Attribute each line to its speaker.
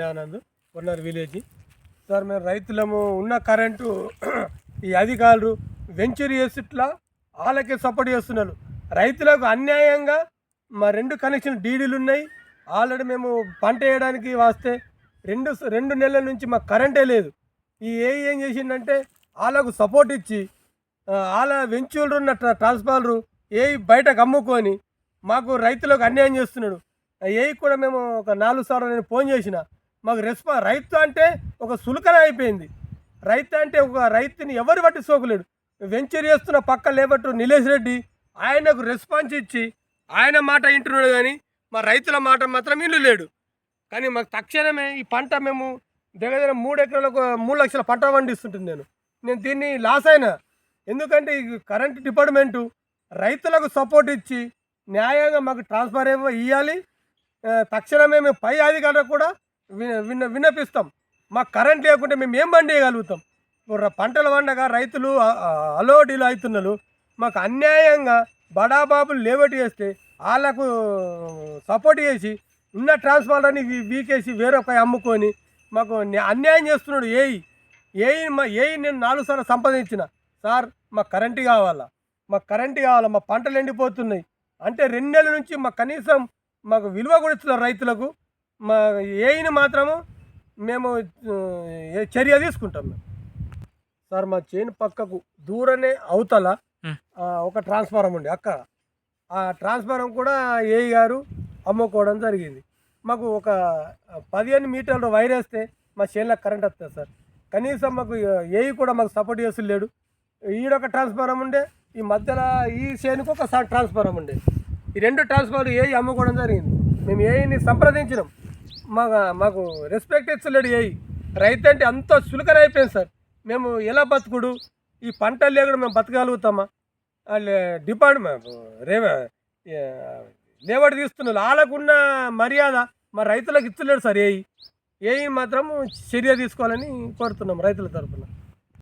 Speaker 1: ఆనంద్ కొన్నారు village. Sir మేము రైతులము ఉన్న కరెంటు ఈ అధికారులు వెంచర్ చేసిట్లా వాళ్ళకే సపోర్ట్ చేస్తున్నారు. రైతులకు అన్యాయంగా మా 2 కనెక్షన్ డీడీలు ఉన్నాయి. ఆల్రెడీ మేము పంట వేయడానికి వస్తే రెండు నెలల నుంచి మాకు కరెంటే లేదు. ఈ ఏం చేసిందంటే వాళ్ళకు సపోర్ట్ ఇచ్చి వాళ్ళ వెంచర్లు ఉన్న ట్రాన్స్ఫార్మరు బయటకు అమ్ముకొని మాకు రైతులకు అన్యాయం చేస్తున్నాడు. కూడా మేము ఒక 4 సార్లు నేను ఫోన్ చేసిన, మాకు రైతు అంటే ఒక సులకన అయిపోయింది. రైతు అంటే ఒక రైతుని ఎవరు బట్టి సోకలేడు. వెంచర్ చేస్తున్న పక్క లేబట్టు నిలేష్ రెడ్డి ఆయనకు రెస్పాన్స్ ఇచ్చి ఆయన మాట వింటున్నాడు, కానీ మా రైతుల మాట మాత్రం ఇల్లు లేడు. కానీ మాకు తక్షణమే ఈ పంట మేము దగ్గర 3 ఎకరాలకు 3 లక్షల పంట పండిస్తుంటుంది. నేను దీన్ని లాస్ అయినా. ఎందుకంటే ఈ కరెంట్ డిపార్ట్మెంటు రైతులకు సపోర్ట్ ఇచ్చి న్యాయంగా మాకు ట్రాన్స్ఫర్ ఇవ్వాలి. తక్షణమే మేము పై అధికారులకు కూడా విన్నపిస్తాం. మాకు కరెంట్ లేకుంటే మేము ఏం పండియగలుగుతాం? పంటలు పండగా రైతులు అలోడీలు అవుతున్నారు. మాకు అన్యాయంగా బడాబాబులు లేబట్టి చేస్తే వాళ్ళకు సపోర్ట్ చేసి ఉన్న ట్రాన్స్ఫార్మర్ని వీకేసి వేరొక అమ్ముకొని మాకు అన్యాయం చేస్తున్నాడు. నేను 4 సార్లు సంపాదించిన, సార్ మాకు కరెంటు కావాలా, మా పంటలు ఎండిపోతున్నాయి అంటే 2 నెలల నుంచి మాకు కనీసం మాకు విలువ కూడా ఇస్తున్నారు రైతులకు. మా మాత్రము మేము చర్య తీసుకుంటాం. సార్ మా చేను పక్కకు దూరనే అవతల ఒక ట్రాన్స్ఫారం ఉండే అక్కడ, ఆ ట్రాన్స్ఫారం కూడా గారు అమ్ముకోవడం జరిగింది. మాకు ఒక 15 మీటర్ల వైర్ వేస్తే మా చేనులకు కరెంట్ వస్తుంది సార్. కనీసం మాకు కూడా మాకు సపోర్ట్ చేస్తలేడు. ఈడొక ట్రాన్స్ఫారం ఉండే, ఈ మధ్యలో ఈ చేనుకు ఒక ట్రాన్స్ఫారం ఉండే. ఈ 2 ట్రాన్స్ఫార్మర్ అమ్ముకోవడం జరిగింది. మేము సంప్రదించినాం, మాకు రెస్పెక్ట్ ఇస్తలేడు. రైతు అంటే అంత సులకన అయిపోయింది సార్. మేము ఎలా బతుకుడు? ఈ పంటలు లేకుండా మేము బతకగలుగుతామా? డిపార్ట్మెంట్ లేబడి తీస్తున్నారు. వాళ్ళకున్న మర్యాద మా రైతులకు ఇస్తలేడు సార్. మాత్రం చర్య తీసుకోవాలని కోరుతున్నాం రైతుల తరఫున.